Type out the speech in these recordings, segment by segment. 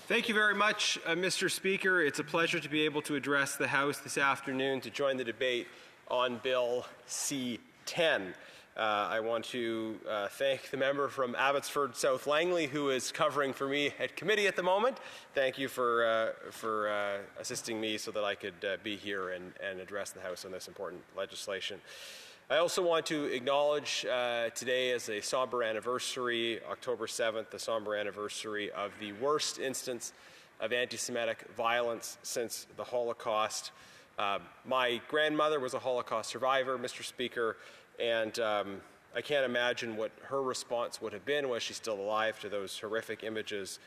Thank you very much, Mr. Speaker. It's a pleasure to be able to address the House this afternoon to join the debate on Bill C-10. I want to thank the member from Abbotsford South Langley who is covering for me at committee at the moment. Thank you for assisting me so that I could be here and address the House on this important legislation. I also want to acknowledge today as a somber anniversary, October 7th, the somber anniversary of the worst instance of anti-Semitic violence since the Holocaust. My grandmother was a Holocaust survivor, Mr. Speaker, and I can't imagine what her response would have been was she still alive to those horrific images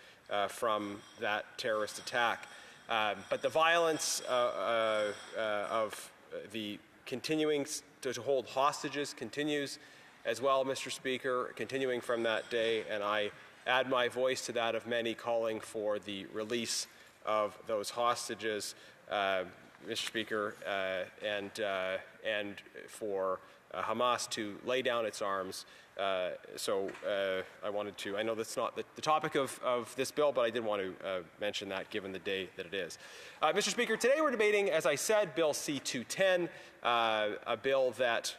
from that terrorist attack. But the violence of the continuing to hold hostages continues as well, Mr. Speaker, continuing from that day, and I add my voice to that of many calling for the release of those hostages, Mr. Speaker, and for Hamas to lay down its arms. I know that's not the topic of this bill, but I did want to mention that given the day that it is. Mr. Speaker, today we're debating, as I said, Bill C-210, a bill that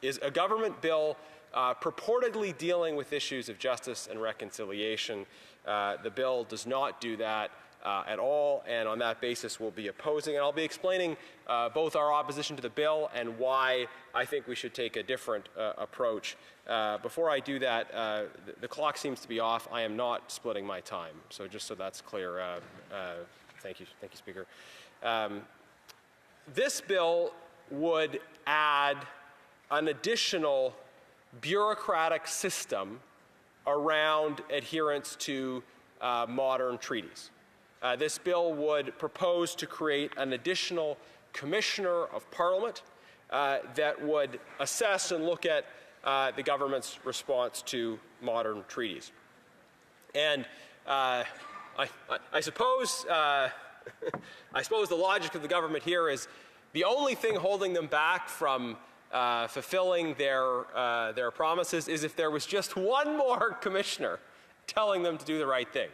is a government bill purportedly dealing with issues of justice and reconciliation. The bill does not do that at all, and on that basis we'll be opposing. And I'll be explaining both our opposition to the bill and why I think we should take a different approach. Before I do that, the clock seems to be off. I am not splitting my time, so just so that's clear. Thank you, Speaker. This bill would add an additional bureaucratic system around adherence to modern treaties. This bill would propose to create an additional Commissioner of Parliament that would assess and look at the government's response to modern treaties. And I suppose the logic of the government here is the only thing holding them back from fulfilling their promises is if there was just one more commissioner telling them to do the right thing.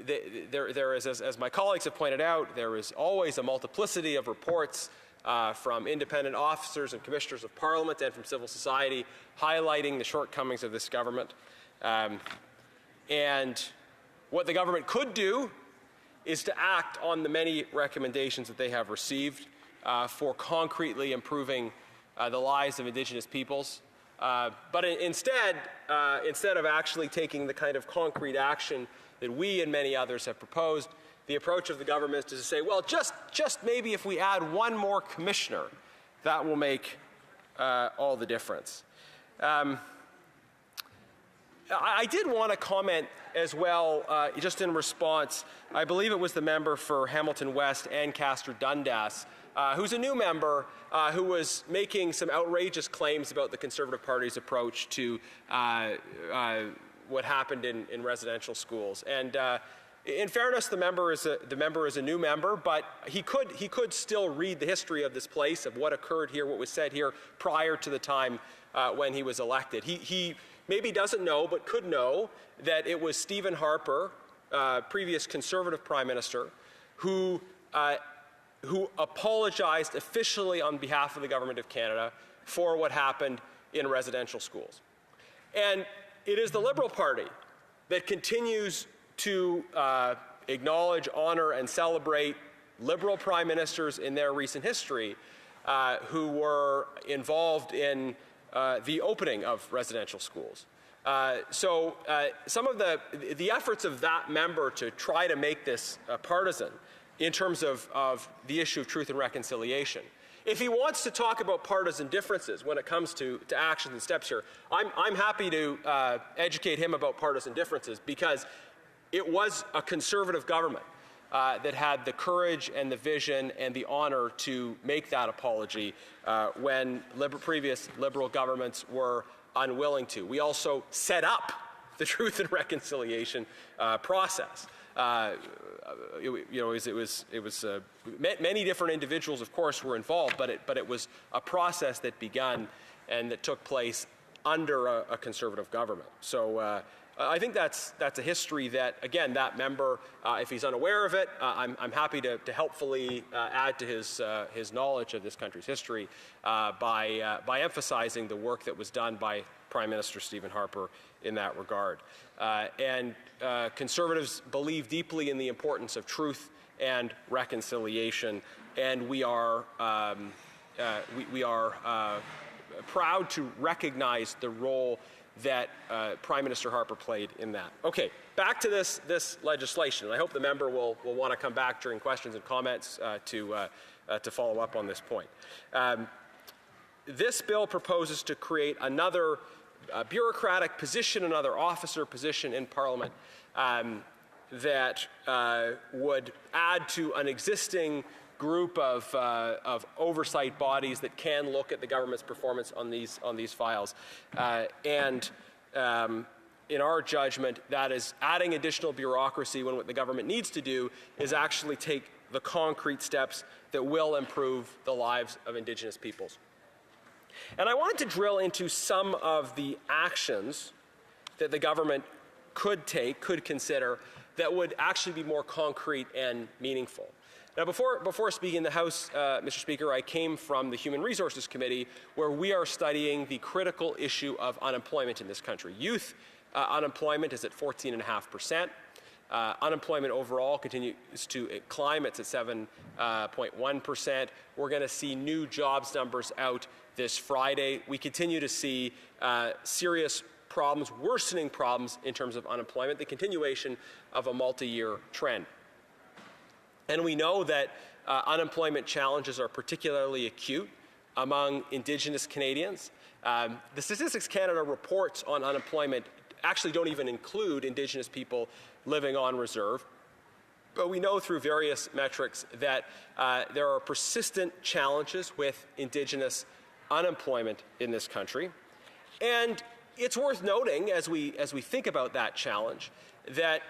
There is, as my colleagues have pointed out, there is always a multiplicity of reports from independent officers and commissioners of Parliament and from civil society highlighting the shortcomings of this government. And what the government could do is to act on the many recommendations that they have received for concretely improving the lives of Indigenous peoples. But instead of actually taking the kind of concrete action that we and many others have proposed, the approach of the government is to say, well, just maybe if we add one more commissioner, that will make all the difference. I did want to comment as well, just in response. I believe it was the member for Hamilton West, Ancaster Dundas, who's a new member, who was making some outrageous claims about the Conservative Party's approach to what happened in residential schools. And in fairness, the member is a new member, but he could still read the history of this place, of what occurred here, what was said here prior to the time when he was elected. He maybe doesn't know, but could know, that it was Stephen Harper, previous Conservative Prime Minister, who apologized officially on behalf of the Government of Canada for what happened in residential schools. And it is the Liberal Party that continues to acknowledge, honor, and celebrate Liberal Prime Ministers in their recent history who were involved in the opening of residential schools. So some of the efforts of that member to try to make this partisan in terms of the issue of truth and reconciliation. If he wants to talk about partisan differences when it comes to actions and steps here, I'm happy to educate him about partisan differences, because it was a Conservative government that had the courage and the vision and the honor to make that apology when previous Liberal governments were unwilling to. We also set up the truth and reconciliation process. Many different individuals, of course, were involved, but it was a process that began and that took place under a Conservative government. So I think that's a history that, again, that member, if he's unaware of it, I'm happy to helpfully add to his knowledge of this country's history by emphasizing the work that was done by Prime Minister Stephen Harper in that regard. Conservatives believe deeply in the importance of truth and reconciliation, and we are proud to recognize the role that Prime Minister Harper played in that. Okay, back to this legislation. I hope the member will want to come back during questions and comments to follow up on this point. This bill proposes to create another bureaucratic position, another officer position in Parliament that would add to an existing group of oversight bodies that can look at the government's performance on these files. In our judgment, that is adding additional bureaucracy when what the government needs to do is actually take the concrete steps that will improve the lives of Indigenous peoples. And I wanted to drill into some of the actions that the government could consider, that would actually be more concrete and meaningful. Now, before speaking in the House, Mr. Speaker, I came from the Human Resources Committee, where we are studying the critical issue of unemployment in this country. Youth unemployment is at 14.5%. Unemployment overall continues to climb. It's at 7.1%. We're going to see new jobs numbers out this Friday. We continue to see serious problems, worsening problems in terms of unemployment, the continuation of a multi-year trend. And we know that unemployment challenges are particularly acute among Indigenous Canadians. The Statistics Canada reports on unemployment actually don't even include Indigenous people living on reserve. But we know through various metrics that there are persistent challenges with Indigenous unemployment in this country. And it's worth noting, as we think about that challenge, that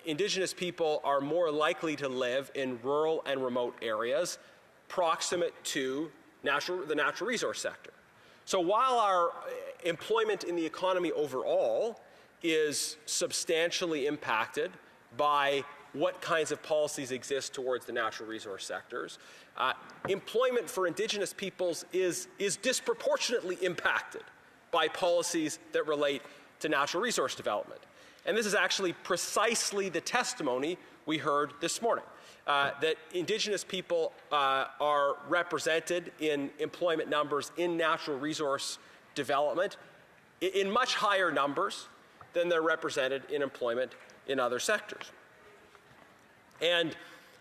Indigenous people are more likely to live in rural and remote areas proximate to the natural resource sector. So while our employment in the economy overall is substantially impacted by what kinds of policies exist towards the natural resource sectors, employment for Indigenous peoples is disproportionately impacted by policies that relate to natural resource development. And this is actually precisely the testimony we heard this morning, that Indigenous people are represented in employment numbers in natural resource development in much higher numbers than they're represented in employment in other sectors. And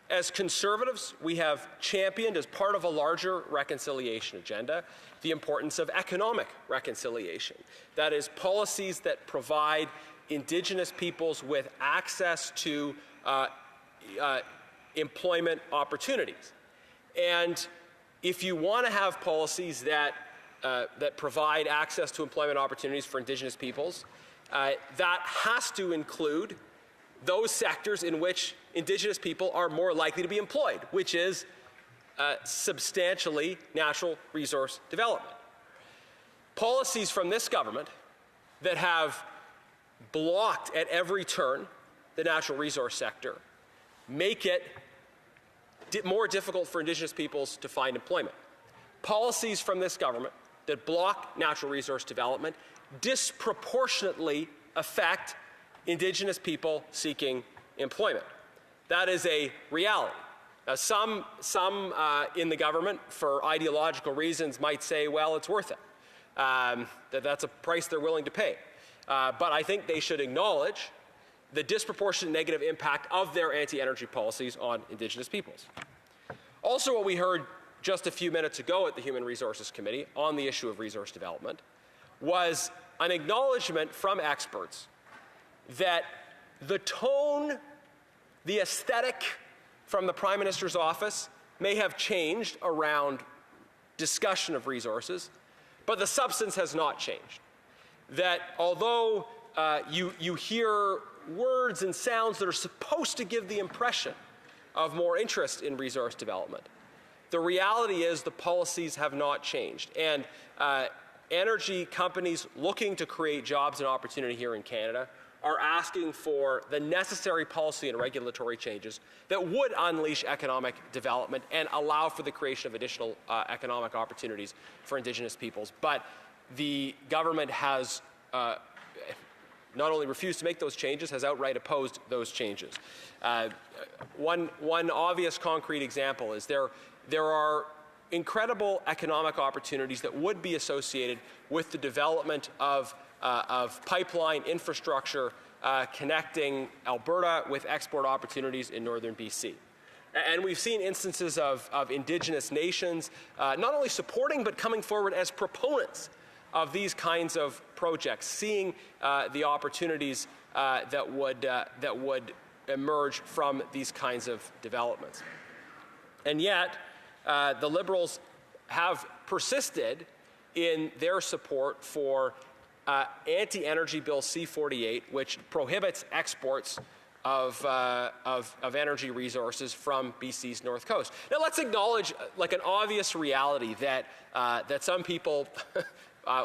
as Conservatives, we have championed, as part of a larger reconciliation agenda, the importance of economic reconciliation. That is, policies that provide Indigenous peoples with access to employment opportunities. And if you want to have policies that provide access to employment opportunities for Indigenous peoples, that has to include those sectors in which Indigenous people are more likely to be employed, which is substantially natural resource development. Policies from this government that have blocked at every turn the natural resource sector make it more difficult for Indigenous peoples to find employment. Policies from this government that block natural resource development disproportionately affect Indigenous people seeking employment. That is a reality. Now, some in the government, for ideological reasons, might say, well, it's worth it. That's a price they're willing to pay. But I think they should acknowledge the disproportionate negative impact of their anti-energy policies on Indigenous peoples. Also, what we heard just a few minutes ago at the Human Resources Committee on the issue of resource development was an acknowledgement from experts that the tone, the aesthetic from the Prime Minister's office may have changed around discussion of resources, but the substance has not changed. That although you hear words and sounds that are supposed to give the impression of more interest in resource development, the reality is the policies have not changed. And energy companies looking to create jobs and opportunity here in Canada are asking for the necessary policy and regulatory changes that would unleash economic development and allow for the creation of additional economic opportunities for Indigenous peoples. But the government has not only refused to make those changes, has outright opposed those changes. One obvious concrete example is there are incredible economic opportunities that would be associated with the development of pipeline infrastructure connecting Alberta with export opportunities in northern BC. And we've seen instances of Indigenous nations not only supporting but coming forward as proponents of these kinds of projects, seeing the opportunities that would emerge from these kinds of developments. And yet, the Liberals have persisted in their support for anti-energy bill C-48, which prohibits exports of energy resources from BC's north coast. Now, let's acknowledge like an obvious reality that that some people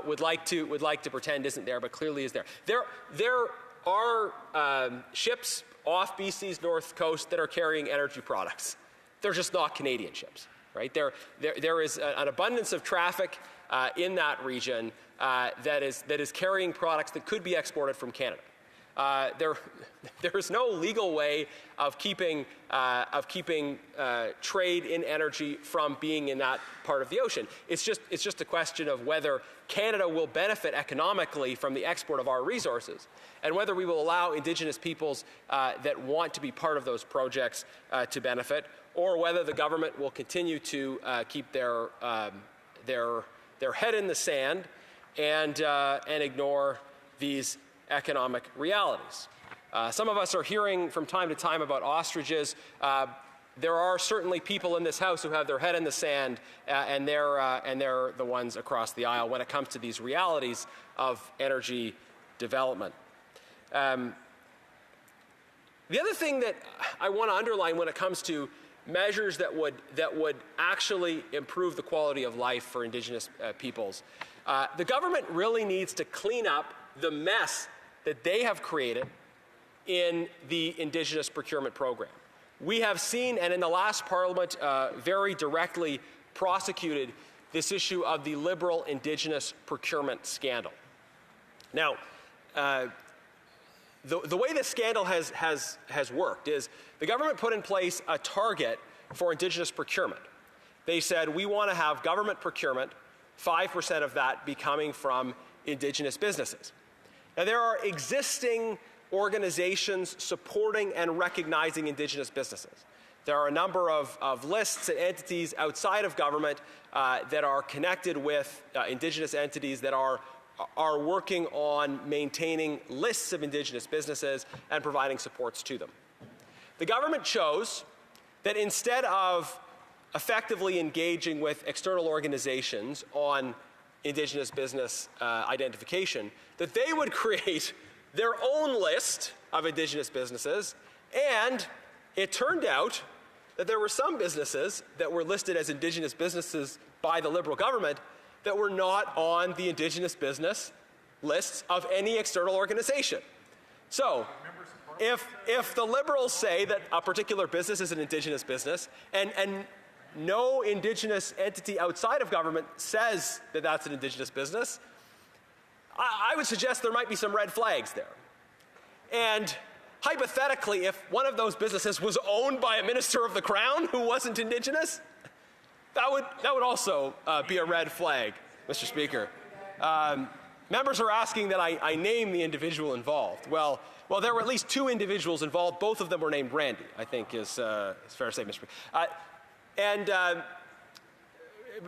would like to pretend isn't there, but clearly is there. There are ships off BC's north coast that are carrying energy products. They're just not Canadian ships, right? There is an abundance of traffic in that region that is carrying products that could be exported from Canada. There is no legal way of keeping trade in energy from being in that part of the ocean. It's just a question of whether Canada will benefit economically from the export of our resources, and whether we will allow Indigenous peoples that want to be part of those projects to benefit, or whether the government will continue to keep their head in the sand and ignore these economic realities. Some of us are hearing from time to time about ostriches. There are certainly people in this House who have their head in the sand, and they're the ones across the aisle when it comes to these realities of energy development. The other thing that I want to underline when it comes to measures that would actually improve the quality of life for Indigenous peoples, the government really needs to clean up the mess that they have created in the Indigenous procurement program. We have seen, and in the last Parliament, very directly prosecuted this issue of the Liberal Indigenous procurement scandal. Now, the way this scandal has worked is the government put in place a target for Indigenous procurement. They said, we want to have government procurement, 5% of that be coming from Indigenous businesses. Now, there are existing organizations supporting and recognizing Indigenous businesses. There are a number of lists and entities outside of government that are connected with Indigenous entities that are working on maintaining lists of Indigenous businesses and providing supports to them. The government chose that instead of effectively engaging with external organizations on Indigenous business identification, that they would create their own list of Indigenous businesses, and it turned out that there were some businesses that were listed as Indigenous businesses by the Liberal government that were not on the Indigenous business lists of any external organization. So, if the Liberals say that a particular business is an Indigenous business, and no Indigenous entity outside of government says that that's an Indigenous business, I would suggest there might be some red flags there. And hypothetically, if one of those businesses was owned by a minister of the Crown who wasn't Indigenous, that would also be a red flag, Mr. Speaker. Members are asking that I name the individual involved. Well, there were at least two individuals involved. Both of them were named Randy, I think is fair to say, Mr. Speaker.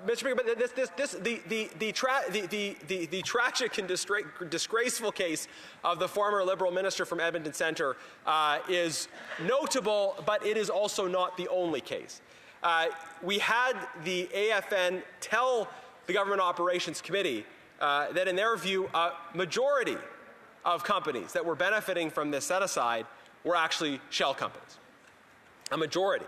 Mr. Speaker, but the tragic and disgraceful case of the former Liberal minister from Edmonton Centre is notable, but it is also not the only case. We had the AFN tell the Government Operations Committee that in their view, a majority of companies that were benefiting from this set-aside were actually shell companies. A majority.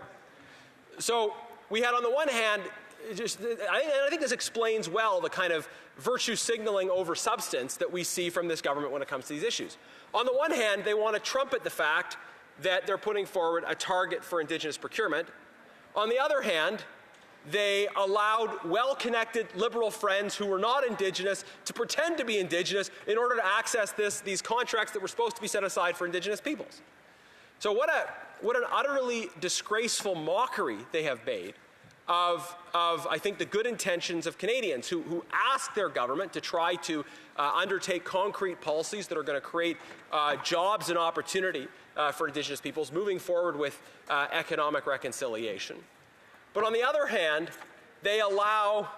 So we had on the one hand I think this explains well the kind of virtue signaling over substance that we see from this government when it comes to these issues. On the one hand, they want to trumpet the fact that they're putting forward a target for Indigenous procurement. On the other hand, they allowed well-connected Liberal friends who were not Indigenous to pretend to be Indigenous in order to access these contracts that were supposed to be set aside for Indigenous peoples. So what an utterly disgraceful mockery they have made of I think, the good intentions of Canadians who ask their government to try to undertake concrete policies that are going to create jobs and opportunity for Indigenous peoples moving forward with economic reconciliation. But on the other hand, they allow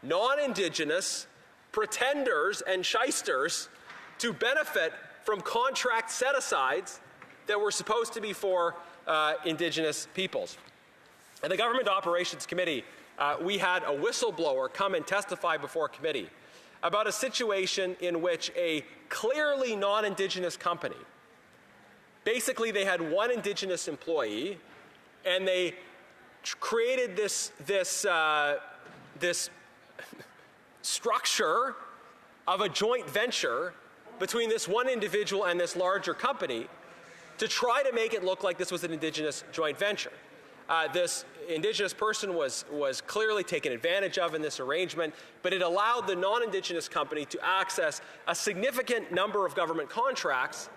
non-Indigenous pretenders and shysters to benefit from contract set-asides that were supposed to be for Indigenous peoples. In the Government Operations Committee, we had a whistleblower come and testify before committee about a situation in which a clearly non-Indigenous company, basically they had one Indigenous employee, and they created this structure of a joint venture between this one individual and this larger company to try to make it look like this was an Indigenous joint venture. This Indigenous person was clearly taken advantage of in this arrangement, but it allowed the non-Indigenous company to access a significant number of government contracts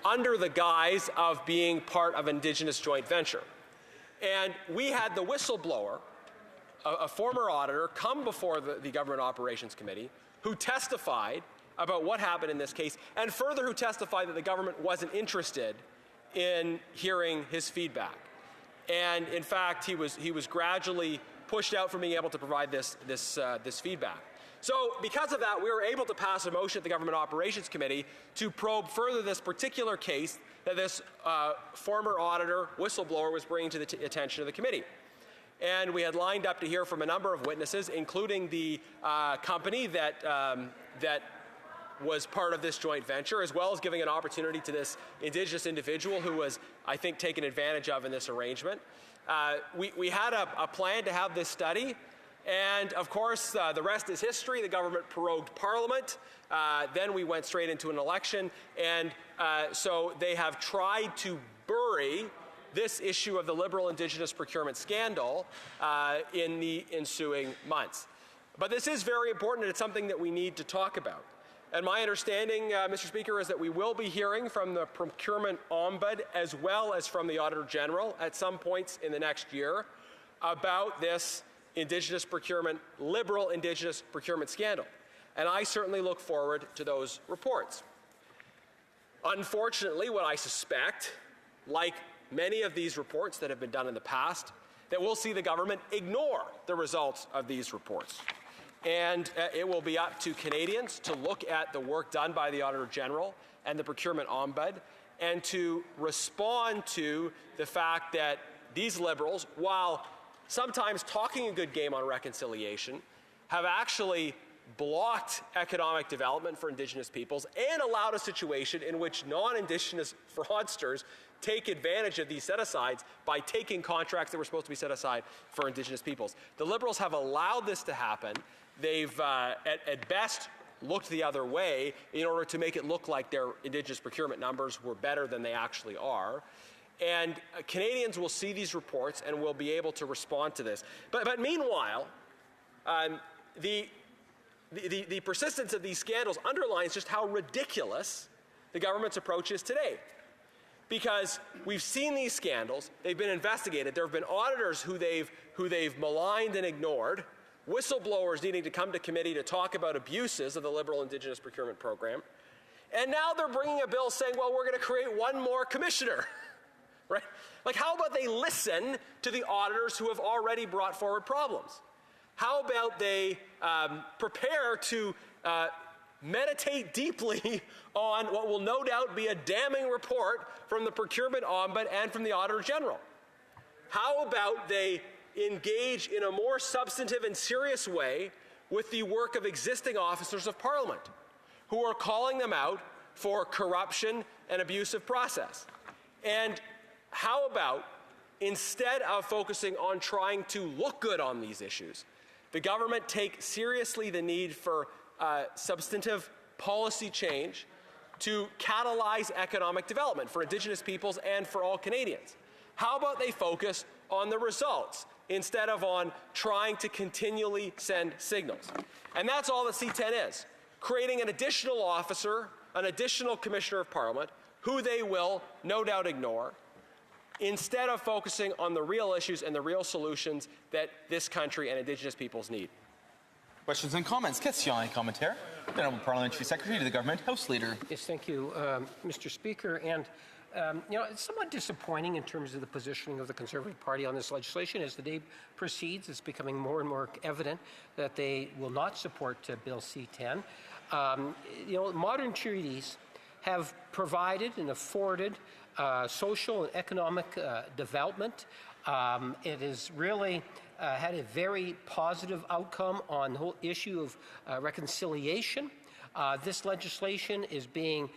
under the guise of being part of an Indigenous joint venture. And we had the whistleblower, a former auditor, come before the Government Operations Committee who testified about what happened in this case, and further who testified that the government wasn't interested in hearing his feedback. And in fact, he was gradually pushed out from being able to provide this feedback. So because of that, we were able to pass a motion at the Government Operations Committee to probe further this particular case that this former auditor whistleblower was bringing to the attention of the committee. And we had lined up to hear from a number of witnesses, including the company that was part of this joint venture, as well as giving an opportunity to this Indigenous individual who was, I think, taken advantage of in this arrangement. We had a plan to have this study, and of course, the rest is history. The government prorogued Parliament. Then we went straight into an election, and so they have tried to bury this issue of the Liberal Indigenous procurement scandal in the ensuing months. But this is very important, and it's something that we need to talk about. And my understanding, Mr. Speaker, is that we will be hearing from the Procurement Ombudsman as well as from the Auditor General at some points in the next year about this Indigenous procurement, Liberal Indigenous procurement scandal. And I certainly look forward to those reports. Unfortunately, what I suspect, like many of these reports that have been done in the past, that we'll see the government ignore the results of these reports. And it will be up to Canadians to look at the work done by the Auditor General and the Procurement Ombudsman and to respond to the fact that these Liberals, while sometimes talking a good game on reconciliation, have actually blocked economic development for Indigenous peoples and allowed a situation in which non-Indigenous fraudsters take advantage of these set-asides by taking contracts that were supposed to be set aside for Indigenous peoples. The Liberals have allowed this to happen. They've, at best, looked the other way in order to make it look like their Indigenous procurement numbers were better than they actually are. And Canadians will see these reports and will be able to respond to this. But meanwhile, the persistence of these scandals underlines just how ridiculous the government's approach is today. Because we've seen these scandals, they've been investigated, there have been auditors who they've maligned and ignored, whistleblowers needing to come to committee to talk about abuses of the Liberal Indigenous procurement program, and now they're bringing a bill saying, well, we're going to create one more commissioner, right? Like, how about they listen to the auditors who have already brought forward problems? How about they prepare to meditate deeply on what will no doubt be a damning report from the Procurement Ombudsman and from the Auditor General? How about they engage in a more substantive and serious way with the work of existing officers of Parliament who are calling them out for corruption and abusive process? And how about instead of focusing on trying to look good on these issues, the government take seriously the need for substantive policy change to catalyze economic development for Indigenous peoples and for all Canadians? How about they focus on the results instead of on trying to continually send signals? And that's all that C10 is, creating an additional officer, an additional Commissioner of Parliament, who they will no doubt ignore, instead of focusing on the real issues and the real solutions that this country and Indigenous peoples need. Questions and comments. Question et commentaire. The Honourable Parliamentary Secretary to the Government House Leader. Yes, thank you, Mr. Speaker. And it's somewhat disappointing in terms of the positioning of the Conservative Party on this legislation. As the day proceeds, it's becoming more and more evident that they will not support Bill C-10. Modern treaties have provided and afforded social and economic development. It has really had a very positive outcome on the whole issue of reconciliation. This legislation is being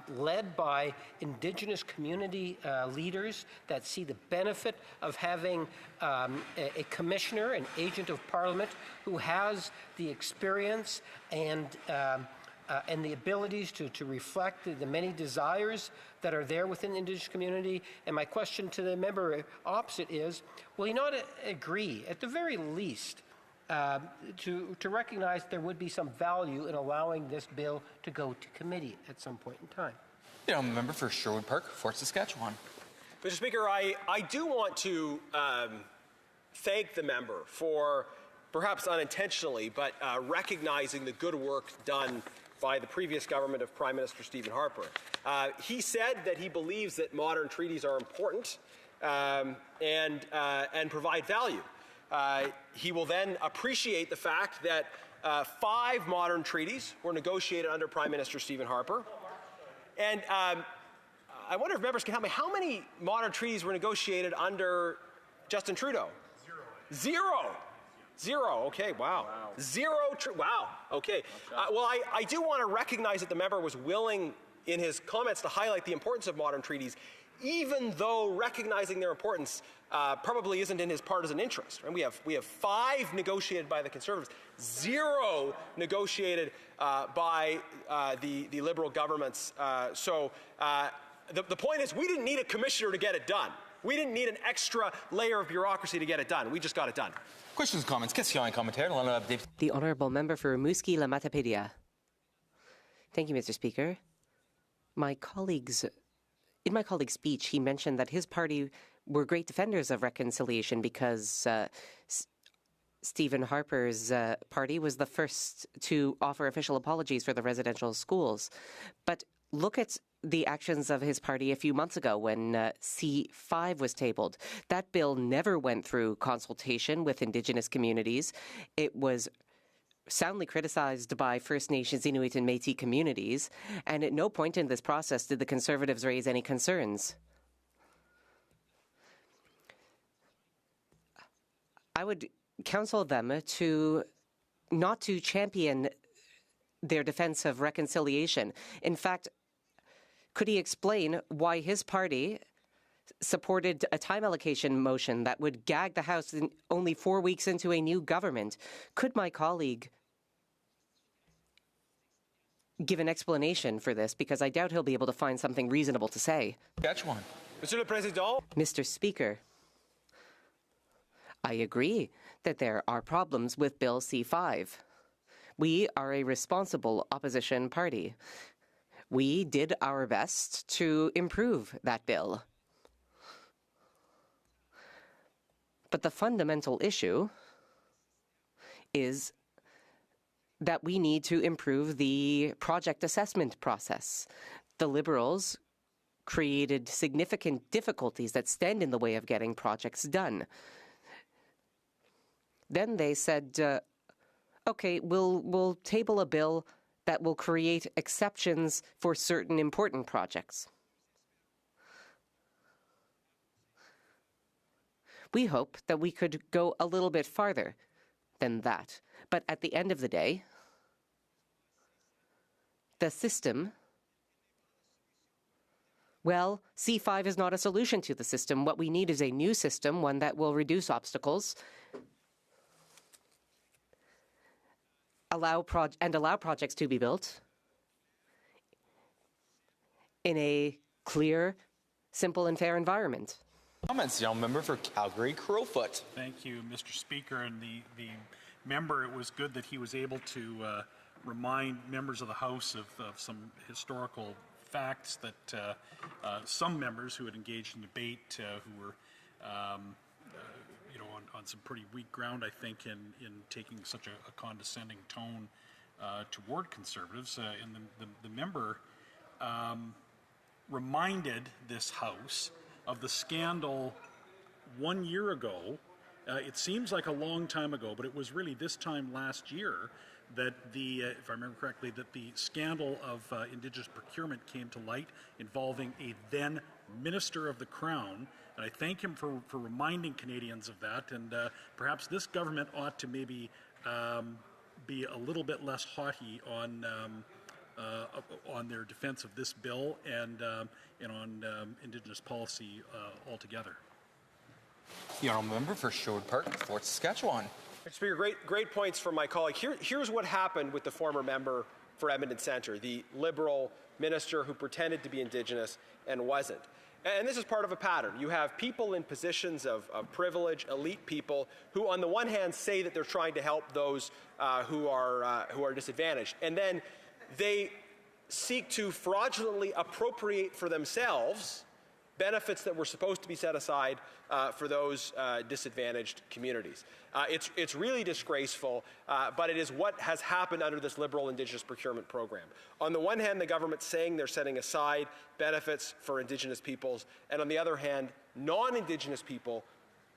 led by Indigenous community leaders that see the benefit of having a commissioner, an agent of Parliament, who has the experience and the abilities to reflect the many desires that are there within the Indigenous community. And my question to the member opposite is, will he not agree, at the very least, to recognize there would be some value in allowing this bill to go to committee at some point in time? The Honourable Member for Sherwood Park, Fort Saskatchewan. Mr. Speaker, I do want to thank the member for, perhaps unintentionally, but recognizing the good work done by the previous government of Prime Minister Stephen Harper. He said that he believes that modern treaties are important and provide value. He will then appreciate the fact that 5 modern treaties were negotiated under Prime Minister Stephen Harper. And I wonder if members can help me. How many modern treaties were negotiated under Justin Trudeau? Zero. Zero. Okay, wow. Zero. Wow. Okay. Well, I do want to recognize that the member was willing in his comments to highlight the importance of modern treaties, even though recognizing their importance probably isn't in his partisan interest. And we have 5 negotiated by the Conservatives, 0 negotiated by the Liberal governments. So the point is, we didn't need a commissioner to get it done. We didn't need an extra layer of bureaucracy to get it done. We just got it done. Questions, comments. Question et commentaire. The Honourable Member for Rimouski La Matapédia. Thank you, Mr. Speaker. In my colleague's speech, he mentioned that his party were great defenders of reconciliation because Stephen Harper's party was the first to offer official apologies for the residential schools. But look at the actions of his party a few months ago when C5 was tabled. That bill never went through consultation with Indigenous communities. It was soundly criticized by First Nations, Inuit and Métis communities, and at no point in this process did the Conservatives raise any concerns. I would counsel them not to champion their defense of reconciliation. In fact, could he explain why his party supported a time allocation motion that would gag the House only 4 weeks into a new government? Could my colleague give an explanation for this? Because I doubt he'll be able to find something reasonable to say. Catch one. Monsieur le Président. Mr. Speaker, I agree that there are problems with Bill C-5. We are a responsible opposition party. We did our best to improve that bill. But the fundamental issue is that we need to improve the project assessment process. The Liberals created significant difficulties that stand in the way of getting projects done. Then they said, okay, we'll table a bill that will create exceptions for certain important projects. We hope that we could go a little bit farther than that. But at the end of the day, the system Well, C5 is not a solution to the system. What we need is a new system, one that will reduce obstacles, allow projects to be built in a clear, simple, and fair environment. Comments, young member for Calgary Crowfoot. Thank you, Mr. Speaker. And the member, it was good that he was able to remind members of the House of some historical facts that some members who had engaged in debate who were on some pretty weak ground, I think, in taking such a condescending tone toward Conservatives. And the member reminded this House of the scandal 1 year ago. It seems like a long time ago, but it was really this time last year that if I remember correctly, that the scandal of Indigenous procurement came to light involving a then Minister of the Crown. And I thank him for reminding Canadians of that. And perhaps this government ought to maybe be a little bit less haughty on their defense of this bill and on Indigenous policy altogether. The honourable member for Sherwood Park, Fort Saskatchewan. Mr. Speaker, great points from my colleague. Here's what happened with the former member for Edmonton Centre, the Liberal minister who pretended to be Indigenous and wasn't. And this is part of a pattern. You have people in positions of privilege, elite people, who on the one hand say that they're trying to help those who are disadvantaged, and then they seek to fraudulently appropriate for themselves benefits that were supposed to be set aside for those disadvantaged communities. It's really disgraceful, but it is what has happened under this Liberal Indigenous procurement program. On the one hand, the government's saying they're setting aside benefits for Indigenous peoples, and on the other hand, non-Indigenous people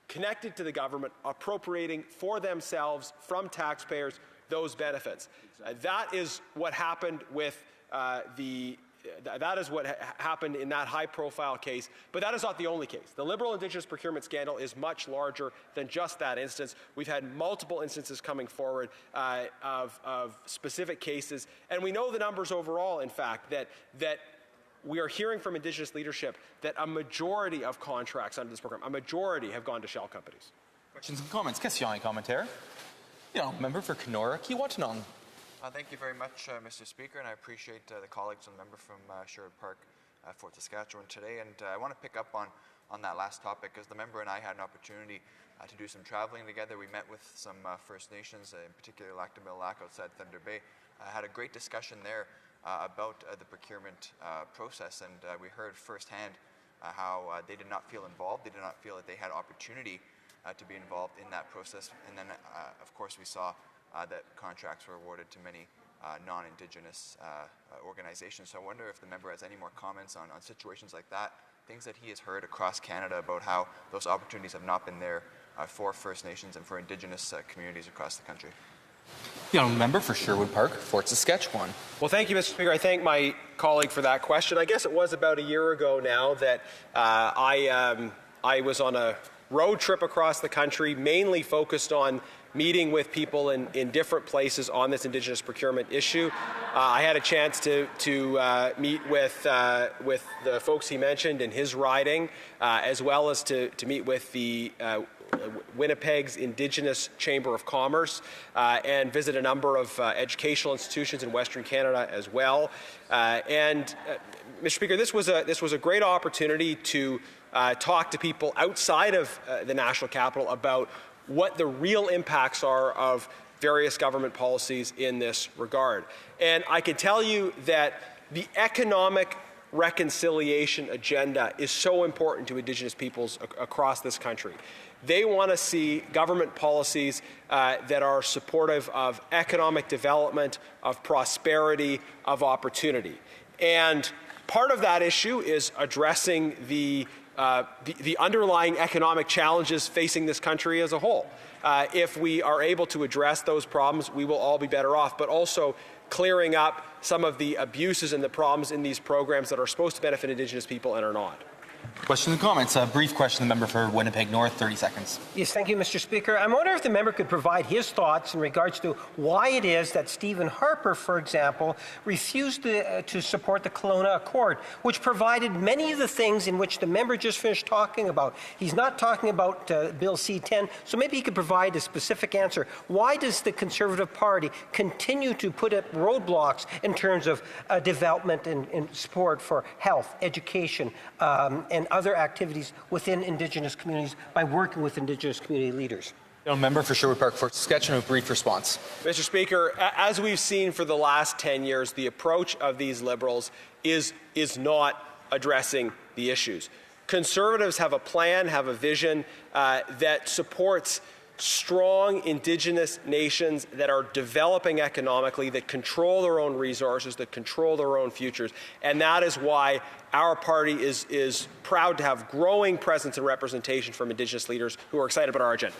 connected to the government appropriating for themselves from taxpayers those benefits. That is what happened with that is what happened in that high-profile case, but that is not the only case. The Liberal Indigenous procurement scandal is much larger than just that instance. We've had multiple instances coming forward of specific cases, and we know the numbers overall, in fact, that we are hearing from Indigenous leadership that a majority of contracts under this program, a majority have gone to shell companies. Questions and comments. Question et commentaire. The honourable member for Kenora Kiiwetinoong. Thank you very much, Mr. Speaker, and I appreciate the colleagues and the member from Sherwood Park, Fort Saskatchewan today. And I want to pick up on that last topic, because the member and I had an opportunity to do some traveling together. We met with some First Nations, in particular Lac de Mille Lac outside Thunder Bay. Had a great discussion there about the procurement process, and we heard firsthand how they did not feel involved. They did not feel that they had opportunity to be involved in that process. And then, of course, we saw that contracts were awarded to many non-Indigenous organizations. So I wonder if the member has any more comments on situations like that, things that he has heard across Canada about how those opportunities have not been there for First Nations and for Indigenous communities across the country. The honourable member for Sherwood Park, Fort Saskatchewan. Well, thank you, Mr. Speaker. I thank my colleague for that question. I guess it was about a year ago now that I was on a road trip across the country, mainly focused on meeting with people in different places on this Indigenous procurement issue. I had a chance to meet with the folks he mentioned in his riding, as well as to meet with the Winnipeg's Indigenous Chamber of Commerce, and visit a number of educational institutions in Western Canada as well. Mr. Speaker, this was a great opportunity to talk to people outside of the national capital about what the real impacts are of various government policies in this regard. And I can tell you that the economic reconciliation agenda is so important to Indigenous peoples across this country. They want to see government policies that are supportive of economic development, of prosperity, of opportunity. And part of that issue is addressing the underlying economic challenges facing this country as a whole. If we are able to address those problems, we will all be better off, but also clearing up some of the abuses and the problems in these programs that are supposed to benefit Indigenous people and are not. Questions and comments. A brief question, the member for Winnipeg North, 30 seconds. Yes, thank you, Mr. Speaker. I wonder if the member could provide his thoughts in regards to why it is that Stephen Harper, for example, refused to support the Kelowna Accord, which provided many of the things in which the member just finished talking about. He's not talking about Bill C-10, so maybe he could provide a specific answer. Why does the Conservative Party continue to put up roadblocks in terms of development and support for health, education, and other activities within Indigenous communities by working with Indigenous community leaders? Member for Sherwood Park, Fort Saskatchewan, a brief response. Mr. Speaker, as we've seen for the last 10 years, the approach of these Liberals is not addressing the issues. Conservatives have a plan, have a vision that supports strong Indigenous nations that are developing economically, that control their own resources, that control their own futures. And that is why our party is proud to have growing presence and representation from Indigenous leaders who are excited about our agenda.